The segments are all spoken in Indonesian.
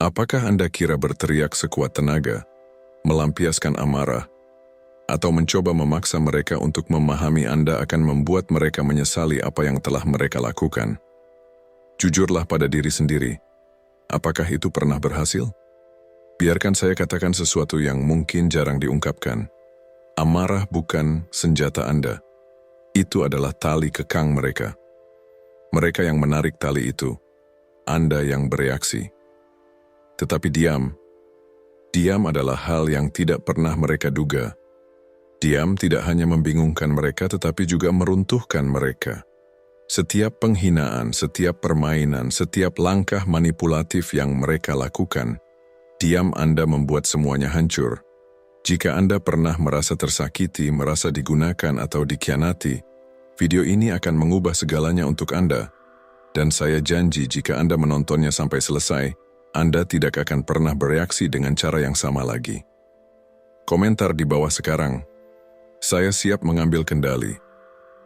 Apakah Anda kira berteriak sekuat tenaga, melampiaskan amarah, atau mencoba memaksa mereka untuk memahami Anda akan membuat mereka menyesali apa yang telah mereka lakukan? Jujurlah pada diri sendiri, apakah itu pernah berhasil? Biarkan saya katakan sesuatu yang mungkin jarang diungkapkan. Amarah bukan senjata Anda. Itu adalah tali kekang mereka. Mereka yang menarik tali itu, Anda yang bereaksi. Tetapi diam adalah hal yang tidak pernah mereka duga. Diam tidak hanya membingungkan mereka tetapi juga meruntuhkan mereka. Setiap penghinaan, setiap permainan, setiap langkah manipulatif yang mereka lakukan, diam Anda membuat semuanya hancur. Jika Anda pernah merasa tersakiti, merasa digunakan atau dikhianati, video ini akan mengubah segalanya untuk Anda. Dan saya janji jika Anda menontonnya sampai selesai, Anda tidak akan pernah bereaksi dengan cara yang sama lagi. Komentar di bawah sekarang. Saya siap mengambil kendali.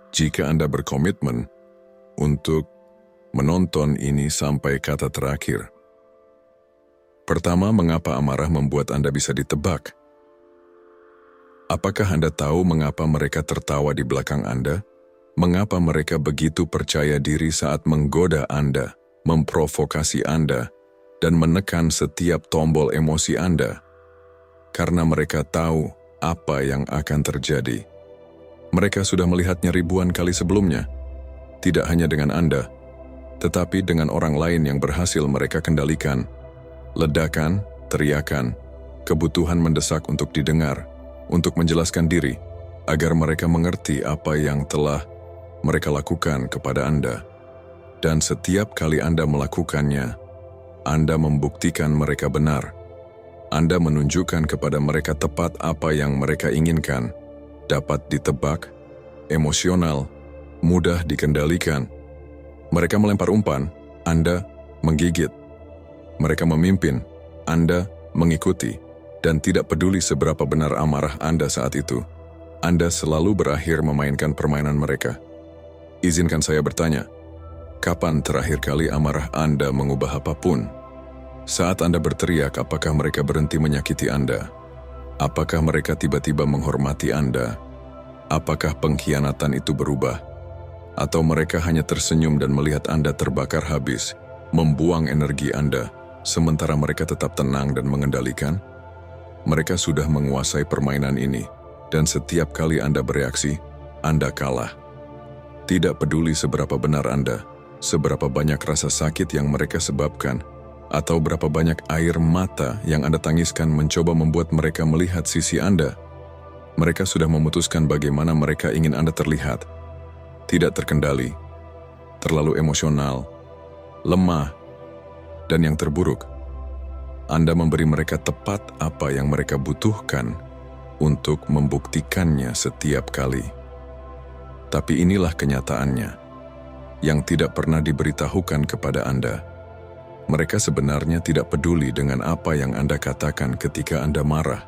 Jika Anda berkomitmen untuk menonton ini sampai kata terakhir. Pertama, mengapa amarah membuat Anda bisa ditebak? Apakah Anda tahu mengapa mereka tertawa di belakang Anda? Mengapa mereka begitu percaya diri saat menggoda Anda, memprovokasi Anda, dan menekan setiap tombol emosi Anda? Karena mereka tahu apa yang akan terjadi. Mereka sudah melihatnya ribuan kali sebelumnya. Tidak hanya dengan Anda, tetapi dengan orang lain yang berhasil mereka kendalikan. Ledakan, teriakan, kebutuhan mendesak untuk didengar, untuk menjelaskan diri, agar mereka mengerti apa yang telah mereka lakukan kepada Anda. Dan setiap kali Anda melakukannya, Anda membuktikan mereka benar. Anda menunjukkan kepada mereka tepat apa yang mereka inginkan, dapat ditebak, emosional, mudah dikendalikan. Mereka melempar umpan, Anda menggigit. Mereka memimpin, Anda mengikuti. Dan tidak peduli seberapa benar amarah Anda saat itu, Anda selalu berakhir memainkan permainan mereka. Izinkan saya bertanya, kapan terakhir kali amarah Anda mengubah apapun? Saat Anda berteriak, apakah mereka berhenti menyakiti Anda? Apakah mereka tiba-tiba menghormati Anda? Apakah pengkhianatan itu berubah? Atau mereka hanya tersenyum dan melihat Anda terbakar habis, membuang energi Anda, sementara mereka tetap tenang dan mengendalikan? Mereka sudah menguasai permainan ini, dan setiap kali Anda bereaksi, Anda kalah. Tidak peduli seberapa benar Anda, seberapa banyak rasa sakit yang mereka sebabkan, atau berapa banyak air mata yang Anda tangiskan mencoba membuat mereka melihat sisi Anda. Mereka sudah memutuskan bagaimana mereka ingin Anda terlihat. Tidak terkendali, terlalu emosional, lemah, dan yang terburuk, Anda memberi mereka tepat apa yang mereka butuhkan untuk membuktikannya setiap kali. Tapi inilah kenyataannya, yang tidak pernah diberitahukan kepada Anda. Mereka sebenarnya tidak peduli dengan apa yang Anda katakan ketika Anda marah.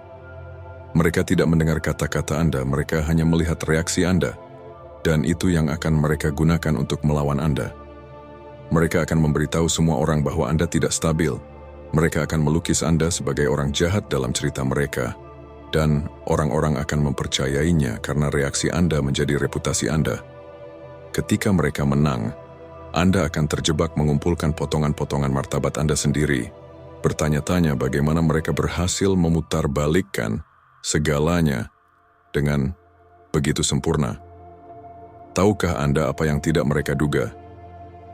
Mereka tidak mendengar kata-kata Anda, mereka hanya melihat reaksi Anda. Dan itu yang akan mereka gunakan untuk melawan Anda. Mereka akan memberitahu semua orang bahwa Anda tidak stabil. Mereka akan melukis Anda sebagai orang jahat dalam cerita mereka. Dan orang-orang akan mempercayainya karena reaksi Anda menjadi reputasi Anda. Ketika mereka menang, Anda akan terjebak mengumpulkan potongan-potongan martabat Anda sendiri. Bertanya-tanya bagaimana mereka berhasil memutarbalikkan segalanya dengan begitu sempurna. Tahukah Anda apa yang tidak mereka duga?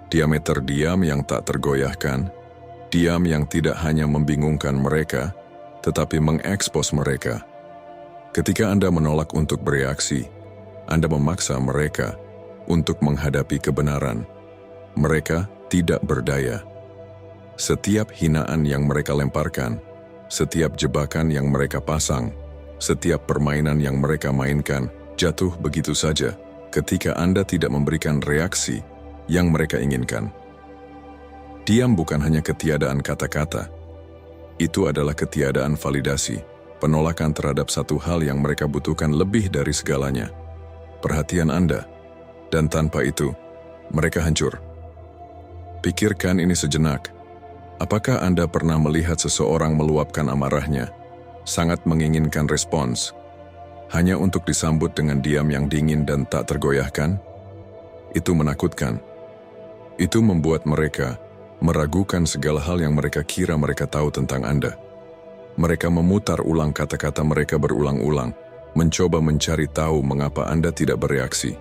Diameter diam yang tak tergoyahkan, diam yang tidak hanya membingungkan mereka, tetapi mengekspos mereka. Ketika Anda menolak untuk bereaksi, Anda memaksa mereka untuk menghadapi kebenaran. Mereka tidak berdaya. Setiap hinaan yang mereka lemparkan, setiap jebakan yang mereka pasang, setiap permainan yang mereka mainkan, jatuh begitu saja ketika Anda tidak memberikan reaksi yang mereka inginkan. Diam bukan hanya ketiadaan kata-kata. Itu adalah ketiadaan validasi, penolakan terhadap satu hal yang mereka butuhkan lebih dari segalanya, perhatian Anda. Dan tanpa itu, mereka hancur. Pikirkan ini sejenak. Apakah Anda pernah melihat seseorang meluapkan amarahnya, sangat menginginkan respons, hanya untuk disambut dengan diam yang dingin dan tak tergoyahkan? Itu menakutkan. Itu membuat mereka meragukan segala hal yang mereka kira mereka tahu tentang Anda. Mereka memutar ulang kata-kata mereka berulang-ulang, mencoba mencari tahu mengapa Anda tidak bereaksi.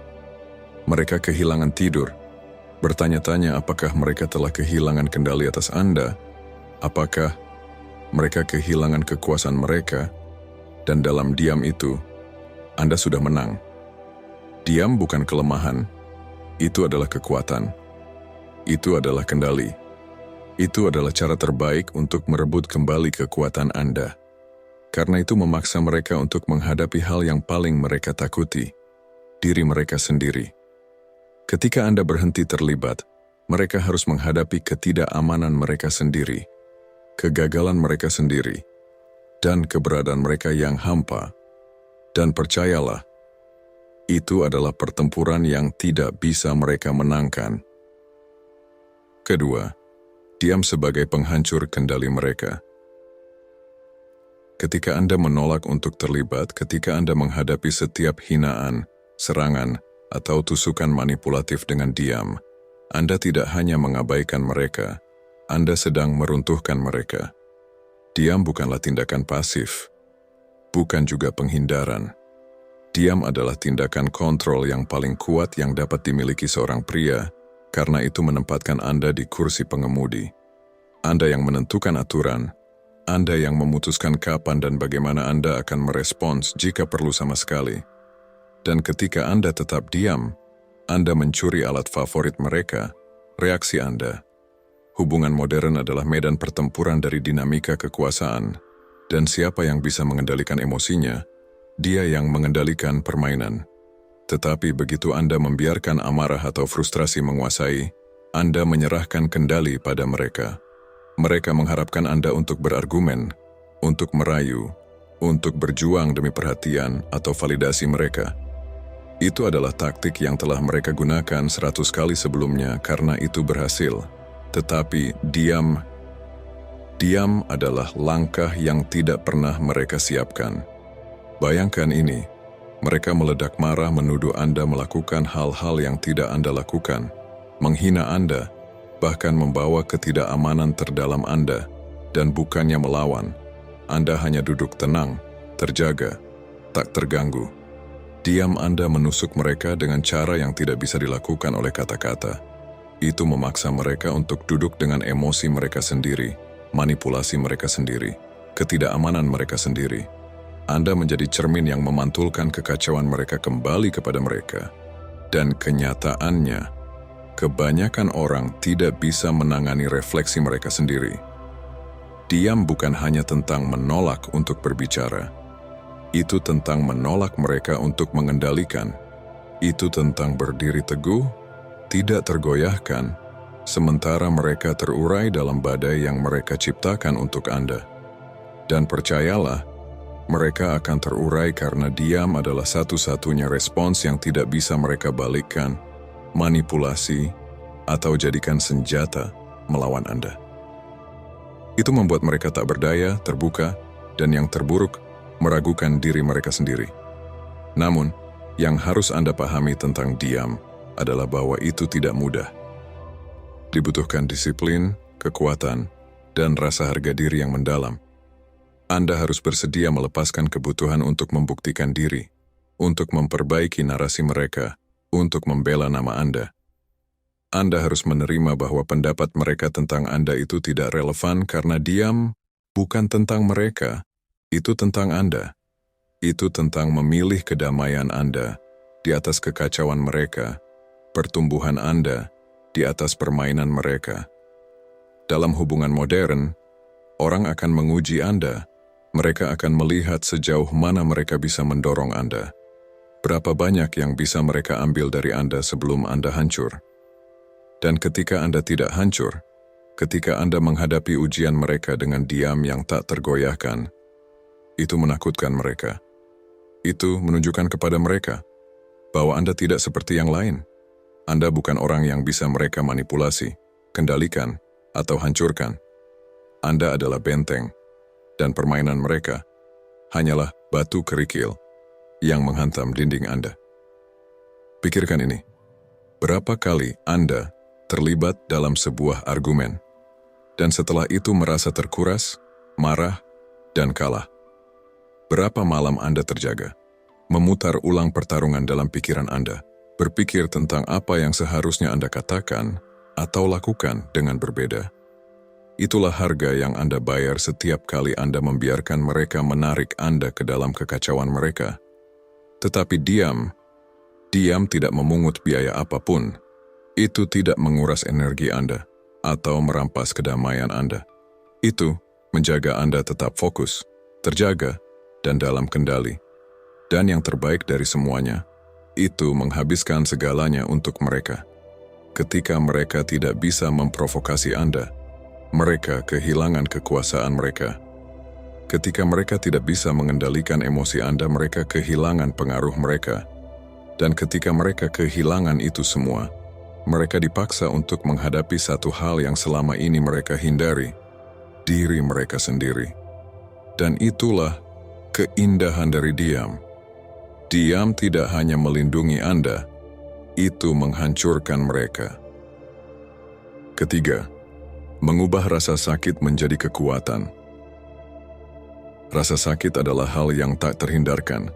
Mereka kehilangan tidur, bertanya-tanya apakah mereka telah kehilangan kendali atas Anda, apakah mereka kehilangan kekuasaan mereka, dan dalam diam itu, Anda sudah menang. Diam bukan kelemahan, itu adalah kekuatan. Itu adalah kendali. Itu adalah cara terbaik untuk merebut kembali kekuatan Anda. Karena itu memaksa mereka untuk menghadapi hal yang paling mereka takuti, diri mereka sendiri. Ketika Anda berhenti terlibat, mereka harus menghadapi ketidakamanan mereka sendiri, kegagalan mereka sendiri, dan keberadaan mereka yang hampa. Dan percayalah, itu adalah pertempuran yang tidak bisa mereka menangkan. Kedua, diam sebagai penghancur kendali mereka. Ketika Anda menolak untuk terlibat, ketika Anda menghadapi setiap hinaan, serangan, atau tusukan manipulatif dengan diam, Anda tidak hanya mengabaikan mereka, Anda sedang meruntuhkan mereka. Diam bukanlah tindakan pasif, bukan juga penghindaran. Diam adalah tindakan kontrol yang paling kuat yang dapat dimiliki seorang pria, karena itu menempatkan Anda di kursi pengemudi. Anda yang menentukan aturan, Anda yang memutuskan kapan dan bagaimana Anda akan merespons jika perlu sama sekali. Dan ketika Anda tetap diam, Anda mencuri alat favorit mereka, reaksi Anda. Hubungan modern adalah medan pertempuran dari dinamika kekuasaan, dan siapa yang bisa mengendalikan emosinya, dia yang mengendalikan permainan. Tetapi begitu Anda membiarkan amarah atau frustrasi menguasai, Anda menyerahkan kendali pada mereka. Mereka mengharapkan Anda untuk berargumen, untuk merayu, untuk berjuang demi perhatian atau validasi mereka. Itu adalah taktik yang telah mereka gunakan 100 kali sebelumnya karena itu berhasil. Tetapi diam adalah langkah yang tidak pernah mereka siapkan. Bayangkan ini, mereka meledak marah menuduh Anda melakukan hal-hal yang tidak Anda lakukan, menghina Anda, bahkan membawa ketidakamanan terdalam Anda, dan bukannya melawan. Anda hanya duduk tenang, terjaga, tak terganggu. Diam Anda menusuk mereka dengan cara yang tidak bisa dilakukan oleh kata-kata. Itu memaksa mereka untuk duduk dengan emosi mereka sendiri, manipulasi mereka sendiri, ketidakamanan mereka sendiri. Anda menjadi cermin yang memantulkan kekacauan mereka kembali kepada mereka. Dan kenyataannya, kebanyakan orang tidak bisa menangani refleksi mereka sendiri. Diam bukan hanya tentang menolak untuk berbicara. Itu tentang menolak mereka untuk mengendalikan. Itu tentang berdiri teguh, tidak tergoyahkan, sementara mereka terurai dalam badai yang mereka ciptakan untuk Anda. Dan percayalah, mereka akan terurai karena diam adalah satu-satunya respons yang tidak bisa mereka balikkan, manipulasi, atau jadikan senjata melawan Anda. Itu membuat mereka tak berdaya, terbuka, dan yang terburuk, meragukan diri mereka sendiri. Namun, yang harus Anda pahami tentang diam adalah bahwa itu tidak mudah. Dibutuhkan disiplin, kekuatan, dan rasa harga diri yang mendalam. Anda harus bersedia melepaskan kebutuhan untuk membuktikan diri, untuk memperbaiki narasi mereka, untuk membela nama Anda. Anda harus menerima bahwa pendapat mereka tentang Anda itu tidak relevan karena diam bukan tentang mereka. Itu tentang Anda. Itu tentang memilih kedamaian Anda di atas kekacauan mereka, pertumbuhan Anda di atas permainan mereka. Dalam hubungan modern, orang akan menguji Anda. Mereka akan melihat sejauh mana mereka bisa mendorong Anda. Berapa banyak yang bisa mereka ambil dari Anda sebelum Anda hancur. Dan ketika Anda tidak hancur, ketika Anda menghadapi ujian mereka dengan diam yang tak tergoyahkan, itu menakutkan mereka. Itu menunjukkan kepada mereka bahwa Anda tidak seperti yang lain. Anda bukan orang yang bisa mereka manipulasi, kendalikan, atau hancurkan. Anda adalah benteng, dan permainan mereka hanyalah batu kerikil yang menghantam dinding Anda. Pikirkan ini, berapa kali Anda terlibat dalam sebuah argumen, dan setelah itu merasa terkuras, marah, dan kalah? Berapa malam Anda terjaga, memutar ulang pertarungan dalam pikiran Anda, berpikir tentang apa yang seharusnya Anda katakan atau lakukan dengan berbeda? Itulah harga yang Anda bayar setiap kali Anda membiarkan mereka menarik Anda ke dalam kekacauan mereka. Tetapi diam tidak memungut biaya apapun. Itu tidak menguras energi Anda atau merampas kedamaian Anda. Itu menjaga Anda tetap fokus, terjaga, dan dalam kendali. Dan yang terbaik dari semuanya, itu menghabiskan segalanya untuk mereka. Ketika mereka tidak bisa memprovokasi Anda, mereka kehilangan kekuasaan mereka. Ketika mereka tidak bisa mengendalikan emosi Anda, mereka kehilangan pengaruh mereka. Dan ketika mereka kehilangan itu semua, mereka dipaksa untuk menghadapi satu hal yang selama ini mereka hindari, diri mereka sendiri. Dan itulah keindahan dari diam. Diam tidak hanya melindungi Anda, itu menghancurkan mereka. Ketiga, mengubah rasa sakit menjadi kekuatan. Rasa sakit adalah hal yang tak terhindarkan.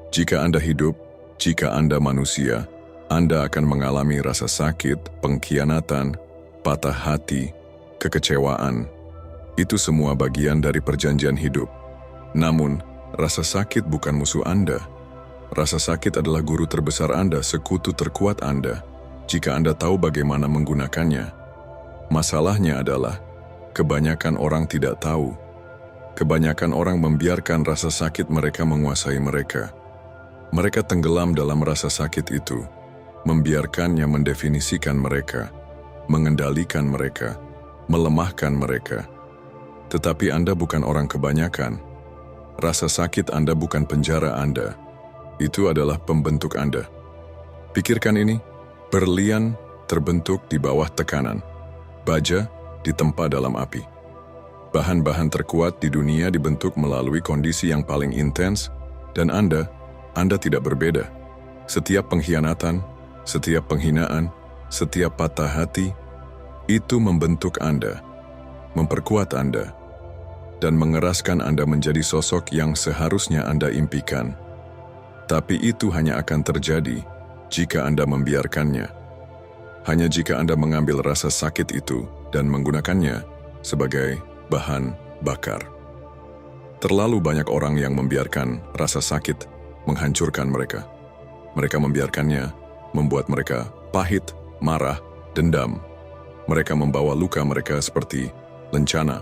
Jika Anda hidup, jika Anda manusia, Anda akan mengalami rasa sakit, pengkhianatan, patah hati, kekecewaan. Itu semua bagian dari perjanjian hidup. Namun, rasa sakit bukan musuh Anda. Rasa sakit adalah guru terbesar Anda, sekutu terkuat Anda, jika Anda tahu bagaimana menggunakannya. Masalahnya adalah, kebanyakan orang tidak tahu. Kebanyakan orang membiarkan rasa sakit mereka menguasai mereka. Mereka tenggelam dalam rasa sakit itu, membiarkannya mendefinisikan mereka, mengendalikan mereka, melemahkan mereka. Tetapi Anda bukan orang kebanyakan. Rasa sakit Anda bukan penjara Anda. Itu adalah pembentuk Anda. Pikirkan ini, berlian terbentuk di bawah tekanan. Baja ditempa dalam api. Bahan-bahan terkuat di dunia dibentuk melalui kondisi yang paling intens, dan Anda tidak berbeda. Setiap pengkhianatan, setiap penghinaan, setiap patah hati, itu membentuk Anda, memperkuat Anda, dan mengeraskan Anda menjadi sosok yang seharusnya Anda impikan. Tapi itu hanya akan terjadi jika Anda membiarkannya. Hanya jika Anda mengambil rasa sakit itu dan menggunakannya sebagai bahan bakar. Terlalu banyak orang yang membiarkan rasa sakit menghancurkan mereka. Mereka membiarkannya membuat mereka pahit, marah, dendam. Mereka membawa luka mereka seperti lencana,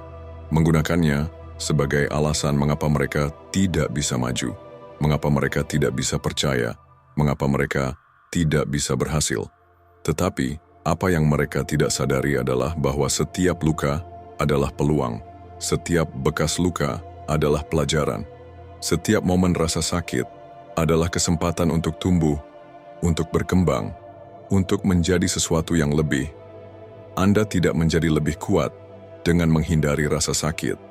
menggunakannya sebagai alasan mengapa mereka tidak bisa maju, mengapa mereka tidak bisa percaya, mengapa mereka tidak bisa berhasil. Tetapi, apa yang mereka tidak sadari adalah bahwa setiap luka adalah peluang, setiap bekas luka adalah pelajaran, setiap momen rasa sakit adalah kesempatan untuk tumbuh, untuk berkembang, untuk menjadi sesuatu yang lebih. Anda tidak menjadi lebih kuat dengan menghindari rasa sakit.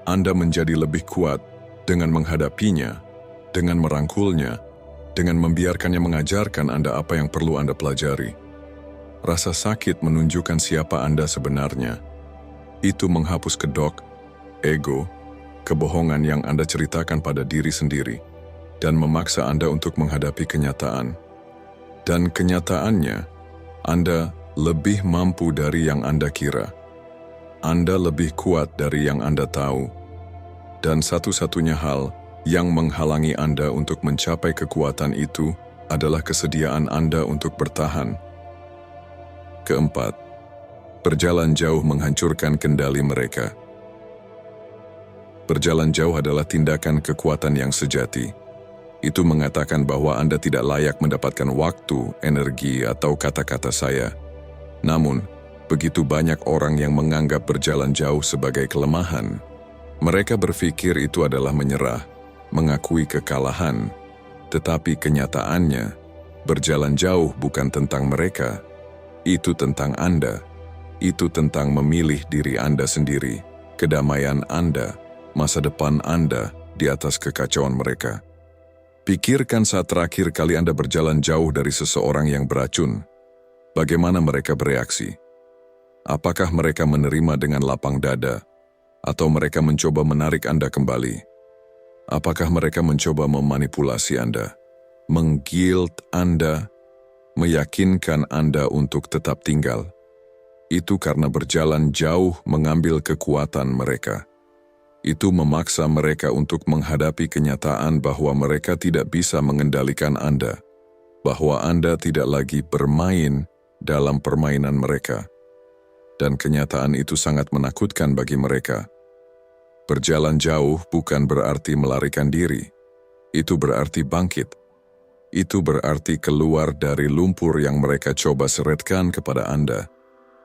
Anda menjadi lebih kuat dengan menghadapinya, dengan merangkulnya, dengan membiarkannya mengajarkan Anda apa yang perlu Anda pelajari. Rasa sakit menunjukkan siapa Anda sebenarnya. Itu menghapus kedok, ego, kebohongan yang Anda ceritakan pada diri sendiri, dan memaksa Anda untuk menghadapi kenyataan. Dan kenyataannya, Anda lebih mampu dari yang Anda kira. Anda lebih kuat dari yang Anda tahu. Dan satu-satunya hal yang menghalangi Anda untuk mencapai kekuatan itu adalah kesediaan Anda untuk bertahan. Keempat, berjalan jauh menghancurkan kendali mereka. Berjalan jauh adalah tindakan kekuatan yang sejati. Itu mengatakan bahwa Anda tidak layak mendapatkan waktu, energi, atau kata-kata saya. Namun, begitu banyak orang yang menganggap berjalan jauh sebagai kelemahan. Mereka berpikir itu adalah menyerah, mengakui kekalahan. Tetapi kenyataannya, berjalan jauh bukan tentang mereka. Itu tentang Anda. Itu tentang memilih diri Anda sendiri. kedamaian Anda, masa depan Anda di atas kekacauan mereka. Pikirkan saat terakhir kali Anda berjalan jauh dari seseorang yang beracun. Bagaimana mereka bereaksi? Apakah mereka menerima dengan lapang dada? Atau mereka mencoba menarik Anda kembali? Apakah mereka mencoba memanipulasi Anda? Menggilt Anda? Meyakinkan Anda untuk tetap tinggal? Itu karena berjalan jauh mengambil kekuatan mereka. Itu memaksa mereka untuk menghadapi kenyataan bahwa mereka tidak bisa mengendalikan Anda, bahwa Anda tidak lagi bermain dalam permainan mereka. Dan kenyataan itu sangat menakutkan bagi mereka. Berjalan jauh bukan berarti melarikan diri. Itu berarti bangkit. Itu berarti keluar dari lumpur yang mereka coba seretkan kepada Anda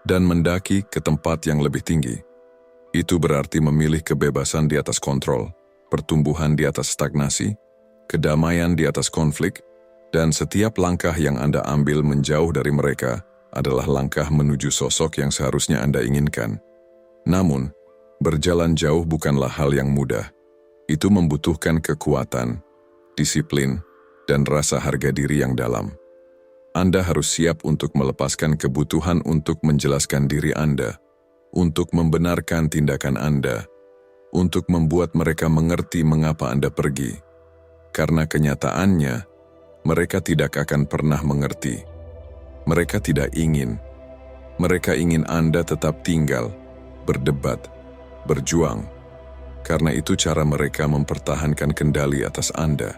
dan mendaki ke tempat yang lebih tinggi. Itu berarti memilih kebebasan di atas kontrol, pertumbuhan di atas stagnasi, kedamaian di atas konflik, dan setiap langkah yang Anda ambil menjauh dari mereka adalah langkah menuju sosok yang seharusnya Anda inginkan. Namun, berjalan jauh bukanlah hal yang mudah. Itu membutuhkan kekuatan, disiplin, dan rasa harga diri yang dalam. Anda harus siap untuk melepaskan kebutuhan untuk menjelaskan diri Anda, untuk membenarkan tindakan Anda, untuk membuat mereka mengerti mengapa Anda pergi. Karena kenyataannya, mereka tidak akan pernah mengerti. Mereka tidak ingin. Mereka ingin Anda tetap tinggal, berdebat, berjuang. Karena itu cara mereka mempertahankan kendali atas Anda.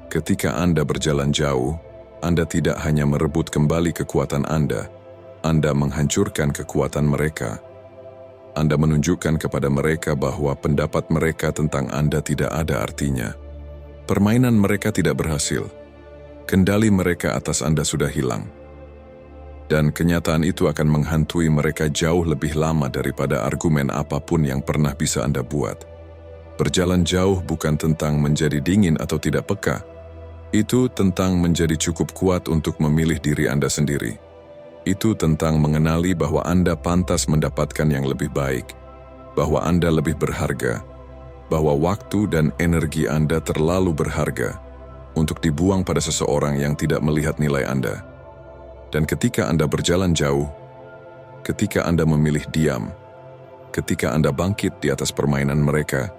Ketika Anda berjalan jauh, Anda tidak hanya merebut kembali kekuatan Anda menghancurkan kekuatan mereka. Anda menunjukkan kepada mereka bahwa pendapat mereka tentang Anda tidak ada artinya. Permainan mereka tidak berhasil. Kendali mereka atas Anda sudah hilang. Dan kenyataan itu akan menghantui mereka jauh lebih lama daripada argumen apapun yang pernah bisa Anda buat. Berjalan jauh bukan tentang menjadi dingin atau tidak peka. Itu tentang menjadi cukup kuat untuk memilih diri Anda sendiri. Itu tentang mengenali bahwa Anda pantas mendapatkan yang lebih baik, bahwa Anda lebih berharga, bahwa waktu dan energi Anda terlalu berharga untuk dibuang pada seseorang yang tidak melihat nilai Anda. Dan ketika Anda berjalan jauh, ketika Anda memilih diam, ketika Anda bangkit di atas permainan mereka,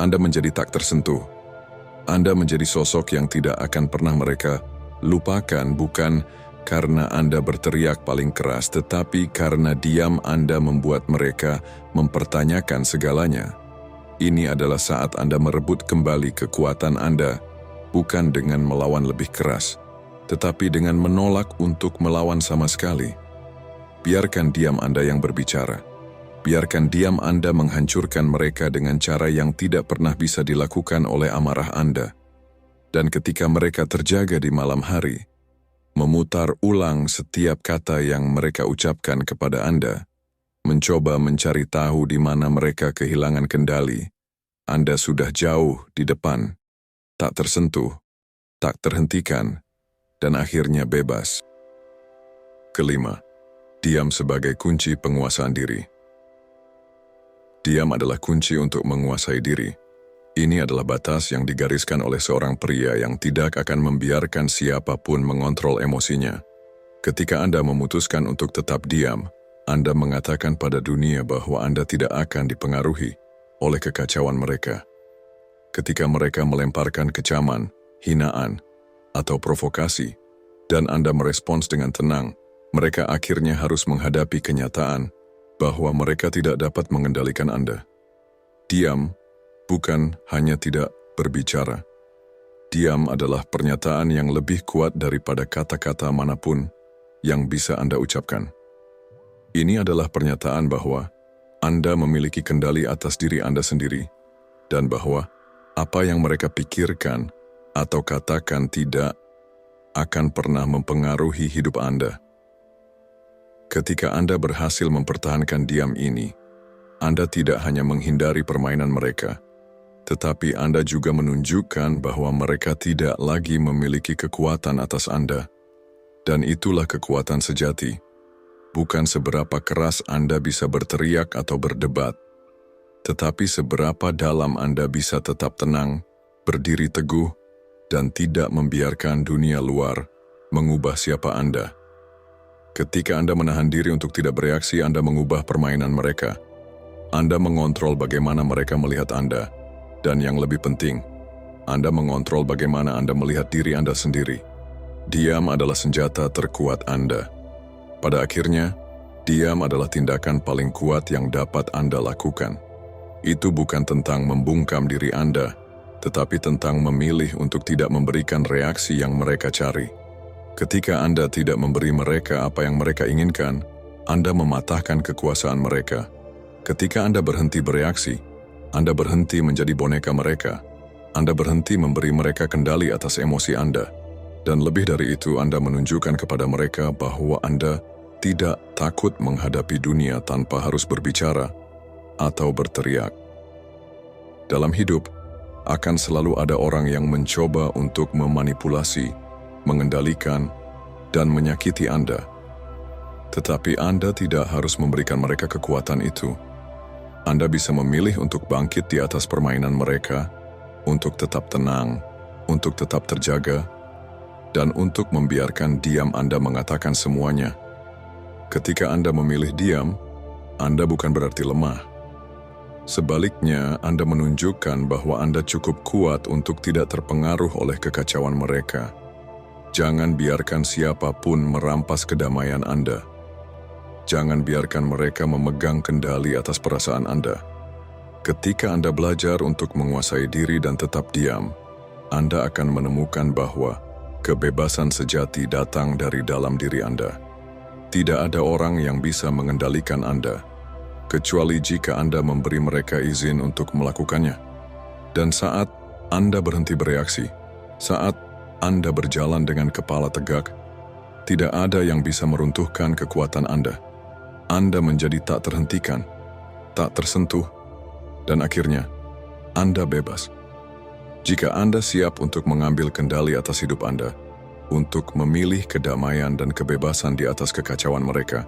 Anda menjadi tak tersentuh. Anda menjadi sosok yang tidak akan pernah mereka lupakan, bukan karena Anda berteriak paling keras, tetapi karena diam Anda membuat mereka mempertanyakan segalanya. Ini adalah saat Anda merebut kembali kekuatan Anda, bukan dengan melawan lebih keras, tetapi dengan menolak untuk melawan sama sekali. Biarkan diam Anda yang berbicara. Biarkan diam Anda menghancurkan mereka dengan cara yang tidak pernah bisa dilakukan oleh amarah Anda. Dan ketika mereka terjaga di malam hari, memutar ulang setiap kata yang mereka ucapkan kepada Anda, mencoba mencari tahu di mana mereka kehilangan kendali, Anda sudah jauh di depan, tak tersentuh, tak terhentikan, dan akhirnya bebas. Kelima, diam sebagai kunci penguasaan diri. Diam adalah kunci untuk menguasai diri. Ini adalah batas yang digariskan oleh seorang pria yang tidak akan membiarkan siapapun mengontrol emosinya. Ketika Anda memutuskan untuk tetap diam, Anda mengatakan pada dunia bahwa Anda tidak akan dipengaruhi oleh kekacauan mereka. Ketika mereka melemparkan kecaman, hinaan, atau provokasi, dan Anda merespons dengan tenang, mereka akhirnya harus menghadapi kenyataan bahwa mereka tidak dapat mengendalikan Anda. Diam bukan hanya tidak berbicara. Diam adalah pernyataan yang lebih kuat daripada kata-kata manapun yang bisa Anda ucapkan. Ini adalah pernyataan bahwa Anda memiliki kendali atas diri Anda sendiri, dan bahwa apa yang mereka pikirkan atau katakan tidak akan pernah mempengaruhi hidup Anda. Ketika Anda berhasil mempertahankan diam ini, Anda tidak hanya menghindari permainan mereka, tetapi Anda juga menunjukkan bahwa mereka tidak lagi memiliki kekuatan atas Anda. Dan itulah kekuatan sejati. Bukan seberapa keras Anda bisa berteriak atau berdebat, Tetapi seberapa dalam Anda bisa tetap tenang, berdiri teguh, dan tidak membiarkan dunia luar mengubah siapa Anda. Ketika Anda menahan diri untuk tidak bereaksi, Anda mengubah permainan mereka. Anda mengontrol bagaimana mereka melihat Anda. Dan yang lebih penting, Anda mengontrol bagaimana Anda melihat diri Anda sendiri. Diam adalah senjata terkuat Anda. Pada akhirnya, diam adalah tindakan paling kuat yang dapat Anda lakukan. Itu bukan tentang membungkam diri Anda, tetapi tentang memilih untuk tidak memberikan reaksi yang mereka cari. Ketika Anda tidak memberi mereka apa yang mereka inginkan, Anda mematahkan kekuasaan mereka. Ketika Anda berhenti bereaksi, Anda berhenti menjadi boneka mereka. Anda berhenti memberi mereka kendali atas emosi Anda. Dan lebih dari itu, Anda menunjukkan kepada mereka bahwa Anda tidak takut menghadapi dunia tanpa harus berbicara atau berteriak. Dalam hidup, akan selalu ada orang yang mencoba untuk memanipulasi, mengendalikan, dan menyakiti Anda. Tetapi Anda tidak harus memberikan mereka kekuatan itu. Anda bisa memilih untuk bangkit di atas permainan mereka, untuk tetap tenang, untuk tetap terjaga, dan untuk membiarkan diam Anda mengatakan semuanya. Ketika Anda memilih diam, Anda bukan berarti lemah. Sebaliknya, Anda menunjukkan bahwa Anda cukup kuat untuk tidak terpengaruh oleh kekacauan mereka. Jangan biarkan siapapun merampas kedamaian Anda. Jangan biarkan mereka memegang kendali atas perasaan Anda. Ketika Anda belajar untuk menguasai diri dan tetap diam, Anda akan menemukan bahwa kebebasan sejati datang dari dalam diri Anda. Tidak ada orang yang bisa mengendalikan Anda, kecuali jika Anda memberi mereka izin untuk melakukannya. Dan saat Anda berhenti bereaksi, saat Anda berjalan dengan kepala tegak, tidak ada yang bisa meruntuhkan kekuatan Anda. Anda menjadi tak terhentikan, tak tersentuh, dan akhirnya Anda bebas. Jika Anda siap untuk mengambil kendali atas hidup Anda, untuk memilih kedamaian dan kebebasan di atas kekacauan mereka,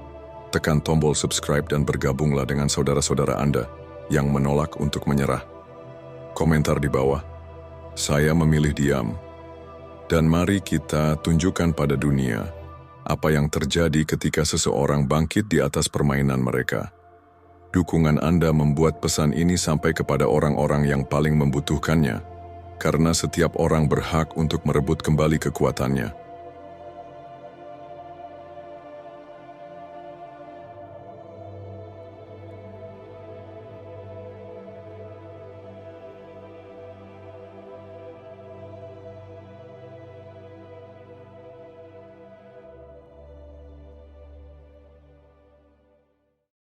tekan tombol subscribe dan bergabunglah dengan saudara-saudara Anda yang menolak untuk menyerah. Komentar di bawah, saya memilih diam. Dan mari kita tunjukkan pada dunia apa yang terjadi ketika seseorang bangkit di atas permainan mereka. Dukungan Anda membuat pesan ini sampai kepada orang-orang yang paling membutuhkannya, karena setiap orang berhak untuk merebut kembali kekuatannya.